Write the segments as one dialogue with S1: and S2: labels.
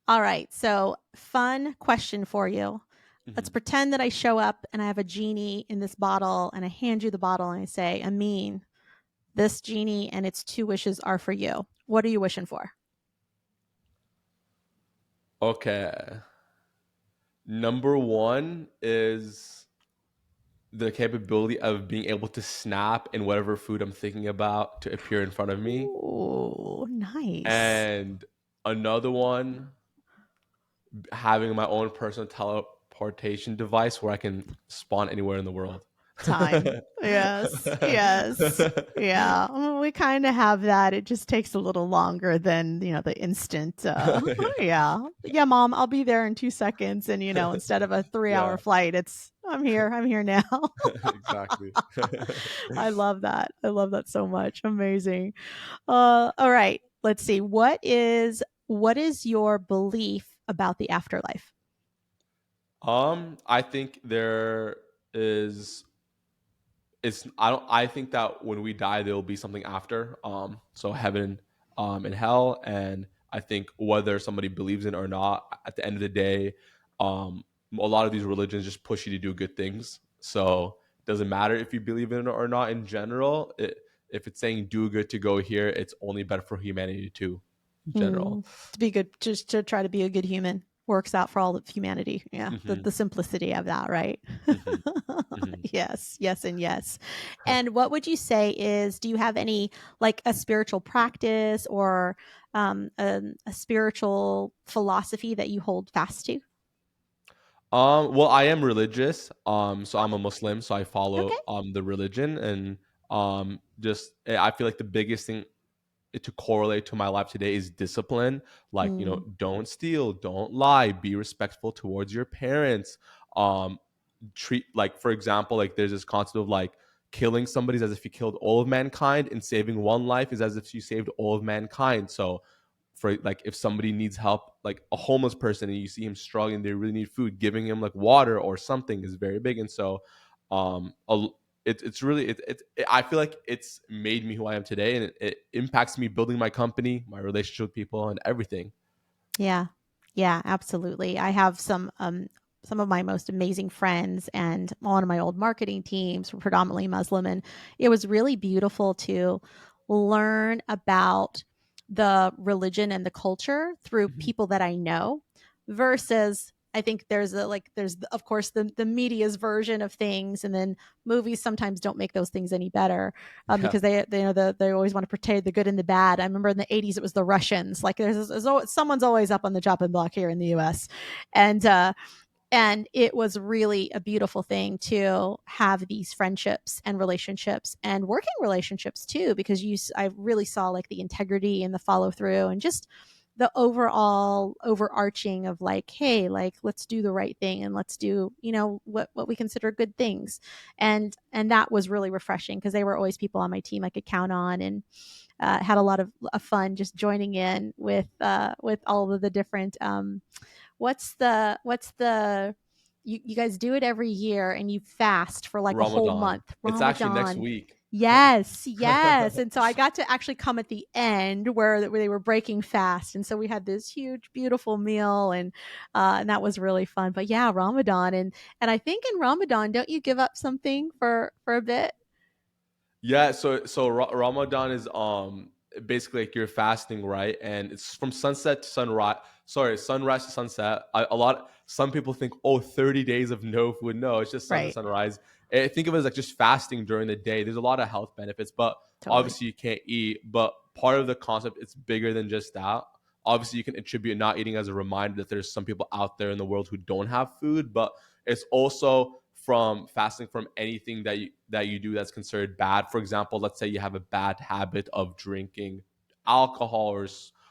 S1: All right. So, fun question for you. Let's
S2: Mhm.
S1: pretend that I show up and I have a genie in this bottle and I hand you the bottle and I say, Amin, this genie and its two wishes are for you. What are you wishing for?
S2: Okay. Number one is the capability of being able to snap in whatever food I'm thinking about to appear in front of me.
S1: Ooh, nice.
S2: And another one, having my own personal teleportation device where I can spawn anywhere in the world.
S1: Time. Yes. Yes. Yeah. We kind of have that. It just takes a little longer than, the instant yeah. Yeah, mom, I'll be there in 2 seconds and instead of a 3-hour
S2: Yeah,
S1: flight, it's I'm here. I'm here now.
S2: exactly.
S1: I love that. I love that so much. Amazing. All right. Let's see. What is your belief about the afterlife?
S2: I think there is it's I think that when we die there will be something after, so heaven and hell. And I think whether somebody believes in it or not, at the end of the day, a lot of these religions just push you to do good things. So it doesn't matter if you believe in it or not. In general, if it's saying do good to go here, it's only better for humanity too, in general.
S1: To be good, just to try to be a good human works out for all of humanity. Yeah, the,
S2: Hmm.
S1: the simplicity of that, right?
S2: Hmm. Hmm.
S1: Yes, yes, and yes. And what would you say is, do you have any, like, a spiritual practice or a spiritual philosophy that you hold fast to?
S2: Well, I am religious. So I'm a Muslim, so I
S1: Okay.
S2: follow the religion. And just I feel like the biggest thing to correlate to my life today is discipline. Like,
S1: Mm,
S2: don't steal, don't lie, be respectful towards your parents. Um, treat, like, for example, like there's this concept of like killing somebody is as if you killed all of mankind, and saving one life is as if you saved all of mankind. So for like if somebody needs help, like a homeless person, and you see him struggling, they really need food, giving him like water or something is very big. And so a, it's really I feel like it's made me who I am today, and it impacts me building my company, my relationship with people, and everything.
S1: yeah. Yeah, absolutely. I have some of my most amazing friends and one of my old marketing teams were predominantly Muslim, and it was really beautiful to learn about the religion and the culture through
S2: Mhm.
S1: people that I know versus I think there's of course the media's version of things, and then movies sometimes don't make those things any better,
S2: Yeah.
S1: because they always want to portray the good and the bad. I remember in the 80s it was the Russians. Like there's always, someone's always up on the chopping block here in the U.S. And it was really a beautiful thing to have these friendships and relationships and working relationships too, because I really saw like the integrity and the follow through and just the overall overarching of like, hey, like let's do the right thing and let's do what we consider good things. And that was really refreshing because they were always people on my team I could count on, and had a lot of fun just joining in with all of the different what's the you guys do it every year and you fast for like a whole
S2: Ramadan.
S1: month,
S2: It's actually next
S1: Ramadan.
S2: week.
S1: Yes, yes. And so I got to actually come at the end where they were breaking fast, and so we had this huge beautiful meal, and that was really fun. But yeah, Ramadan. And I think in Ramadan, don't you give up something for a bit?
S2: Yeah, so Ramadan is basically like you're fasting, right? And it's from sunset to sunrise. Sorry, sunrise to sunset. Some people think, oh, 30 days of no food. No, it's just sun to
S1: Right.
S2: sunrise. I think of it as like just fasting during the day. There's a lot of health benefits, but
S1: Totally.
S2: obviously you can't eat. But part of the concept, it's bigger than just that. Obviously, you can attribute not eating as a reminder that there's some people out there in the world who don't have food, but it's also from fasting from anything that you do that's considered bad. For example, let's say you have a bad habit of drinking alcohol,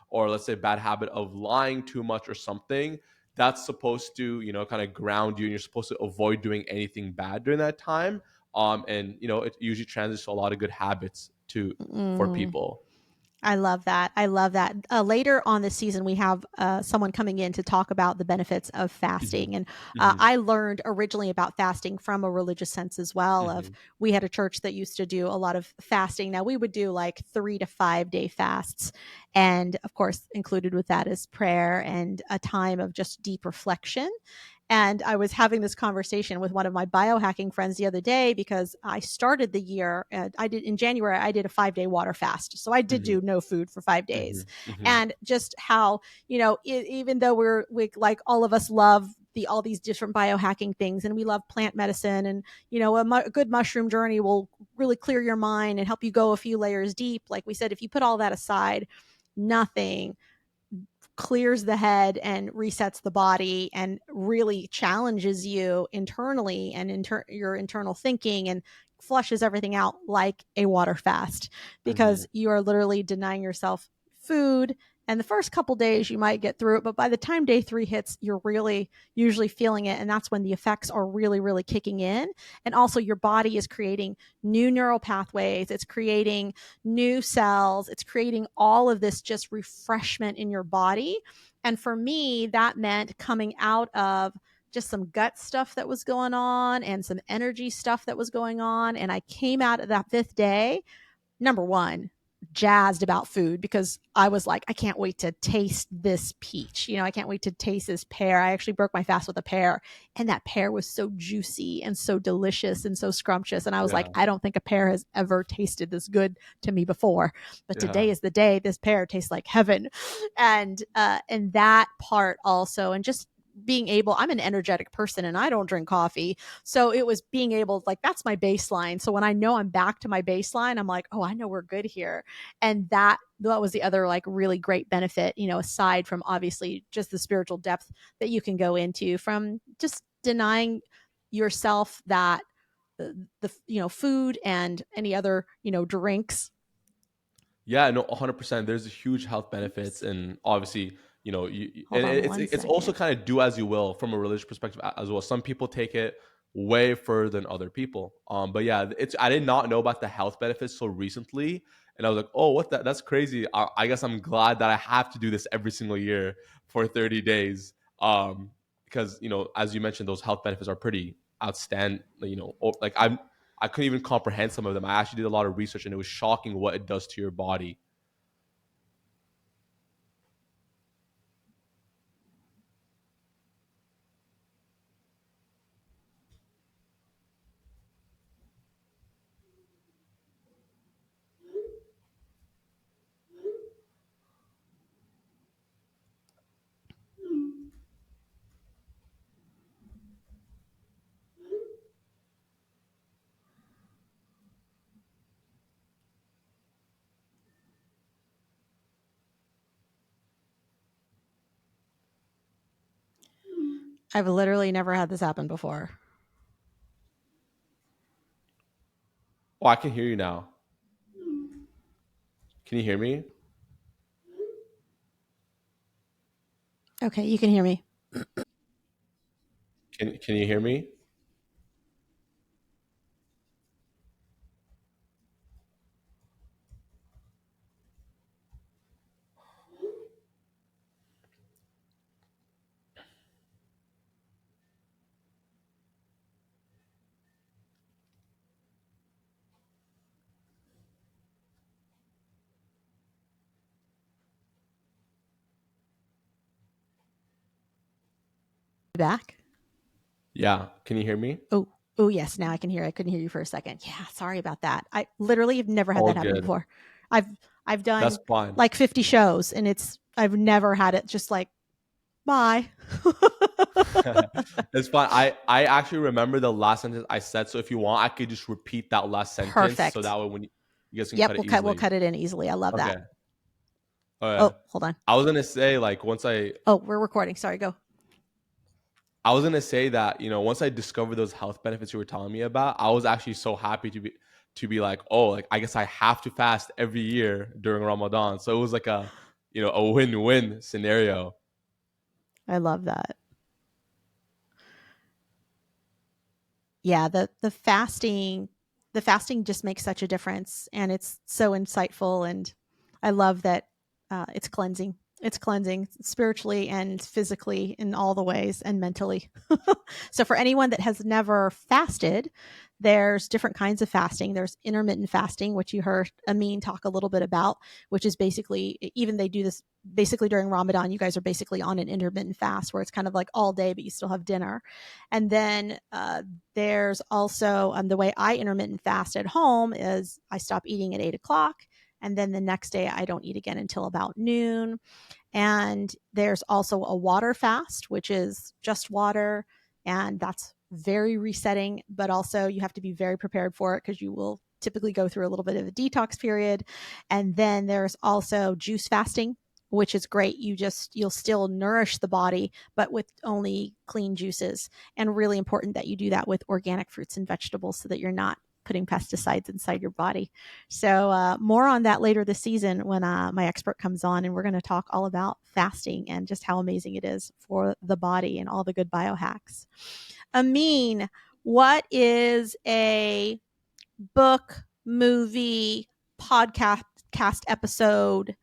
S2: or let's say a bad habit of lying too much or something. That's supposed to kind of ground you, and you're supposed to avoid doing anything bad during that time. And it usually translates to a lot of good habits to for
S1: Mm.
S2: people.
S1: I love that. I love that. Later on this season, we have someone coming in to talk about the benefits of
S2: Hmm.
S1: fasting. And
S2: Hmm.
S1: I learned originally about fasting from a religious sense as well. Of
S2: Hmm.
S1: we had a church that used to do a lot of fasting. Now we would do like 3 to 5 day fasts, and of course, included with that is prayer and a time of just deep reflection. And I was having this conversation with one of my biohacking friends the other day because I started the year. I did in January. I did a 5 day water fast, so I did
S2: Hmm.
S1: do no food for 5 days.
S2: Hmm. Hmm.
S1: And just how even though we like all of us love all these different biohacking things, and we love plant medicine, and a good mushroom journey will really clear your mind and help you go a few layers deep. Like we said, if you put all that aside, nothing clears the head and resets the body and really challenges you internally and your internal thinking and flushes everything out like a water fast,
S2: Hmm.
S1: because you are literally denying yourself food. And the first couple days you might get through it, but by the time day 3 hits, you're really usually feeling it. And that's when the effects are really, really kicking in. And also, your body is creating new neural pathways, it's creating new cells, it's creating all of this just refreshment in your body. And for me, that meant coming out of just some gut stuff that was going on and some energy stuff that was going on. And I came out of that 5th day, number one, jazzed about food, because I was like, I can't wait to taste this peach. I can't wait to taste this pear. I actually broke my fast with a pear, and that pear was so juicy and so delicious and so scrumptious. And I was like,
S2: Yeah.
S1: I don't think a pear has ever tasted this good to me before. But
S2: Yeah.
S1: today is the day this pear tastes like heaven. And that part also, and just being able, I'm an energetic person and I don't drink coffee. So it was being able, like, that's my baseline. So when I know I'm back to my baseline, I'm like, oh, I know we're good here. And that was the other like really great benefit, aside from obviously just the spiritual depth that you can go into from just denying yourself that food and any other drinks.
S2: Yeah, no, 100%. There's huge health benefits,
S1: Oops.
S2: and obviously,
S1: Hold
S2: and
S1: on
S2: it's
S1: one
S2: it's also
S1: second.
S2: kind of do as you will from a religious perspective as well. Some people take it way further than other people. But yeah, it's I did not know about the health benefits so recently, and I was like, oh, that's crazy. I guess I'm glad that I have to do this every single year for 30 days. Because as you mentioned, those health benefits are pretty outstanding. Like I couldn't even comprehend some of them. I actually did a lot of research, and it was shocking what it does to your body.
S1: I've literally never had this happen before.
S2: Oh, I can hear you now. Can you hear me?
S1: Okay, you can hear me.
S2: Can you hear me?
S1: Back.
S2: Yeah. Can you hear me?
S1: Oh, oh yes, now I can hear. I couldn't hear you for a second. Yeah, sorry about that. I literally have never had
S2: All
S1: that happen
S2: good.
S1: before. I've I've
S2: That's
S1: done
S2: fine.
S1: like 50 shows, and I've never had it just like bye.
S2: It's fine. I actually remember the last sentence I said. So if you want, I could just repeat that last sentence, so
S1: Perfect.
S2: that way when you guys can
S1: Yep,
S2: cut it
S1: we'll
S2: easily.
S1: cut it in easily. I love that.
S2: Okay. Okay.
S1: Oh, hold on.
S2: I was gonna say like once I
S1: Oh, we're recording. Sorry, go.
S2: I was gonna say that once I discovered those health benefits you were telling me about, I was actually so happy to be like, oh, like I guess I have to fast every year during Ramadan. So it was like a win-win scenario.
S1: I love that. Yeah, the fasting just makes such a difference, and it's so insightful. And I love that it's cleansing. It's cleansing spiritually and physically in all the ways and mentally. So, for anyone that has never fasted, there's different kinds of fasting. There's intermittent fasting, which you heard Amin talk a little bit about, which is basically, even they do this basically during Ramadan, you guys are basically on an intermittent fast where it's kind of like all day, but you still have dinner. And then there's also the way I intermittent fast at home is I stop eating at 8 o'clock. And then the next day, I don't eat again until about noon. And there's also a water fast, which is just water. And that's very resetting, but also you have to be very prepared for it because you will typically go through a little bit of a detox period. And then there's also juice fasting, which is great. You'll still nourish the body, but with only clean juices. And really important that you do that with organic fruits and vegetables so that you're not putting pesticides inside your body. So more on that later this season when my expert comes on, and we're going to talk all about fasting and just how amazing it is for the body and all the good biohacks. Amin, what is a book, movie, podcast episode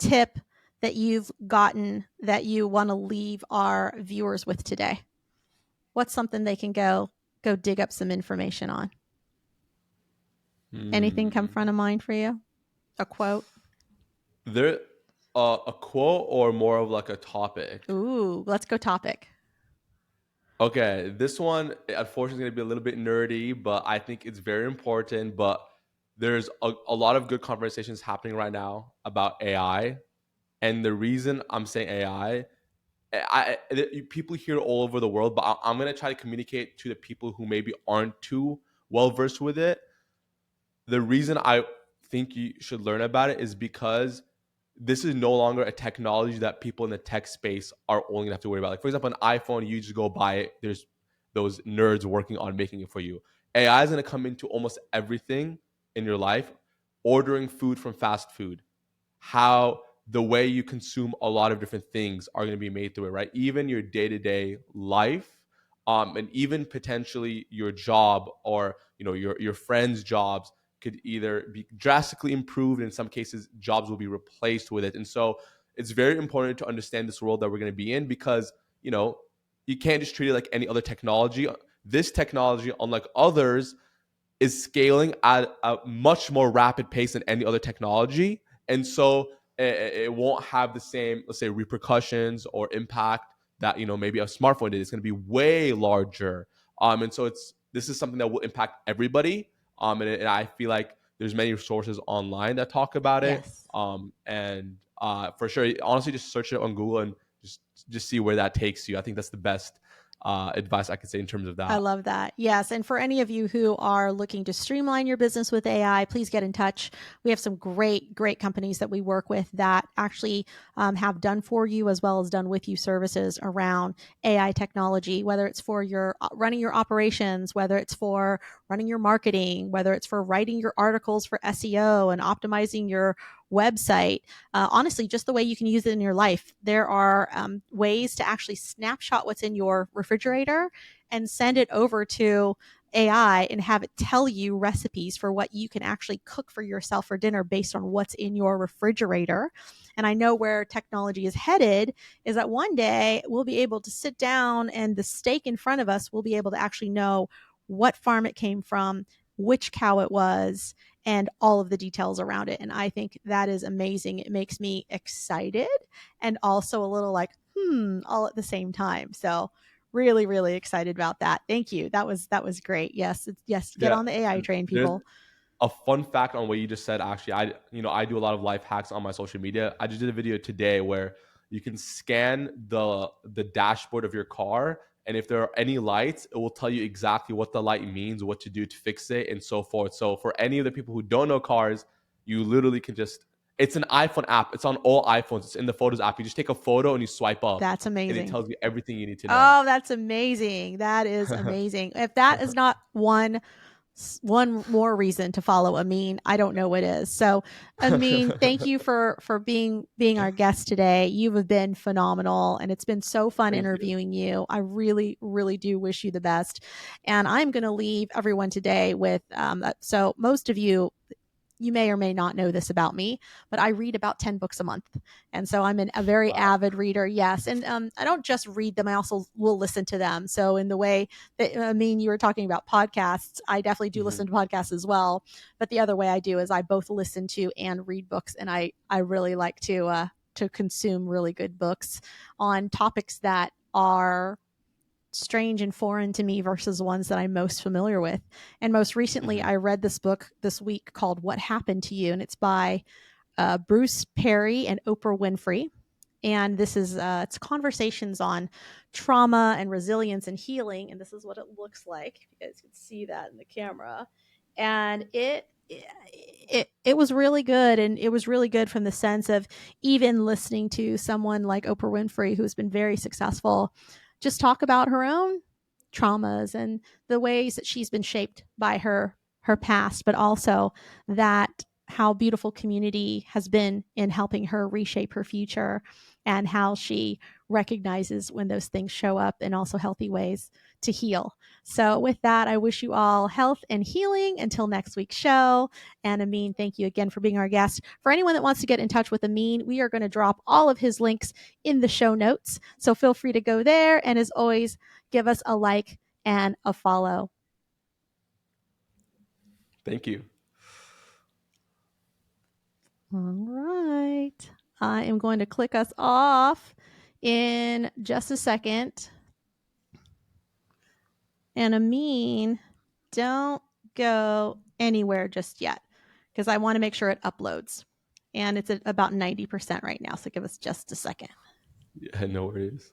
S1: tip that you've gotten that you want to leave our viewers with today? What's something they can go dig up some information on? Anything come front of mind for you? A quote?
S2: There, a quote or more of like a topic?
S1: Ooh, let's go topic.
S2: Okay, this one unfortunately is gonna be a little bit nerdy, but I think it's very important. But there's a lot of good conversations happening right now about AI, and the reason I'm saying AI, people hear it all over the world, but I'm gonna try to communicate to the people who maybe aren't too well versed with it. The reason I think you should learn about it is because this is no longer a technology that people in the tech space are only gonna have to worry about. Like, for example, an iPhone, you just go buy it. There's those nerds working on making it for you. AI is gonna come into almost everything in your life. Ordering food from fast food, how the way you consume a lot of different things are going to be made through it, right? Even your day-to-day life, and even potentially your job or your friends' jobs could either be drastically improved. In some cases, jobs will be replaced with it. And so it's very important to understand this world that we're going to be in, because you can't just treat it like any other technology. This technology, unlike others, is scaling at a much more rapid pace than any other technology. And so it won't have the same, let's say, repercussions or impact that maybe a smartphone did. It's going to be way larger. And so this is something that will impact everybody. And I feel like there's many sources online that talk about it.
S1: Yes.
S2: And for sure, honestly, just search it on Google and just see where that takes you. I think that's the best advice I could say in terms of
S1: I
S2: that.
S1: love that. Yes. And for any of you who are looking to streamline your business with AI, please get in touch. We have some great, great companies that we work with that actually have done for you as well as done with you services around AI technology, whether it's for your running your operations, whether it's for running your marketing, whether it's for writing your articles for SEO and optimizing your website. Honestly, just the way you can use it in your life. There are ways to actually snapshot what's in your refrigerator and send it over to AI and have it tell you recipes for what you can actually cook for yourself for dinner based on what's in your refrigerator. And I know where technology is headed is that one day we'll be able to sit down and the steak in front of us, we'll be able to actually know what farm it came from, which cow it was, and all of the details around it. And I think that is amazing. It makes me excited and also a little like, all at the same time. So really, really excited about that. Thank you. That was great. Yes. Yes. Get
S2: Yeah.
S1: on the AI train,
S2: There's
S1: people.
S2: a fun fact on what you just said. Actually, I do a lot of life hacks on my social media. I just did a video today where you can scan the dashboard of your car, and if there are any lights, it will tell you exactly what the light means, what to do to fix it, and so forth. So for any of the people who don't know cars, you literally can just, it's an iPhone app. It's on all iPhones. It's in the Photos app. You just take a photo and you swipe up,
S1: That's
S2: and it
S1: amazing.
S2: tells you everything you need to know.
S1: Oh, that's amazing. That is amazing. If that is not one more reason to follow Amin, I don't know what is. So, Amin, thank you for being our guest today. You have been phenomenal, and it's been so fun
S2: Thank you.
S1: interviewing you. I really, really do wish you the best. And I'm going to leave everyone today with so most of you you may or may not know this about me, but I read about 10 books a month. And so I'm a very
S2: Wow.
S1: avid reader. Yes. And I don't just read them, I also will listen to them. So, in the way that, I mean, you were talking about podcasts, I definitely do
S2: Mhm.
S1: listen to podcasts as well. But the other way I do is I both listen to and read books. And I really like to consume really good books on topics that are strange and foreign to me versus ones that I'm most familiar with. And most recently,
S2: Mhm.
S1: I read this book this week called What Happened to You, and it's by Bruce Perry and Oprah Winfrey. And this is it's conversations on trauma and resilience and healing. And this is what it looks like. If you guys can see that in the camera. And it was really good, and it was really good from the sense of even listening to someone like Oprah Winfrey, who's been very successful, just talk about her own traumas and the ways that she's been shaped by her past, but also that how beautiful community has been in helping her reshape her future, and how she recognizes when those things show up in also healthy ways to heal. So, with that, I wish you all health and healing until next week's show. And Amin, thank you again for being our guest. For anyone that wants to get in touch with Amin, we are going to drop all of his links in the show notes. So, feel free to go there. And as always, give us a like and a follow.
S2: Thank you.
S1: All right. I am going to click us off in just a second. And Amin, don't go anywhere just yet because I want to make sure it uploads. And it's at about 90% right now. So give us just a second.
S2: Yeah, no worries.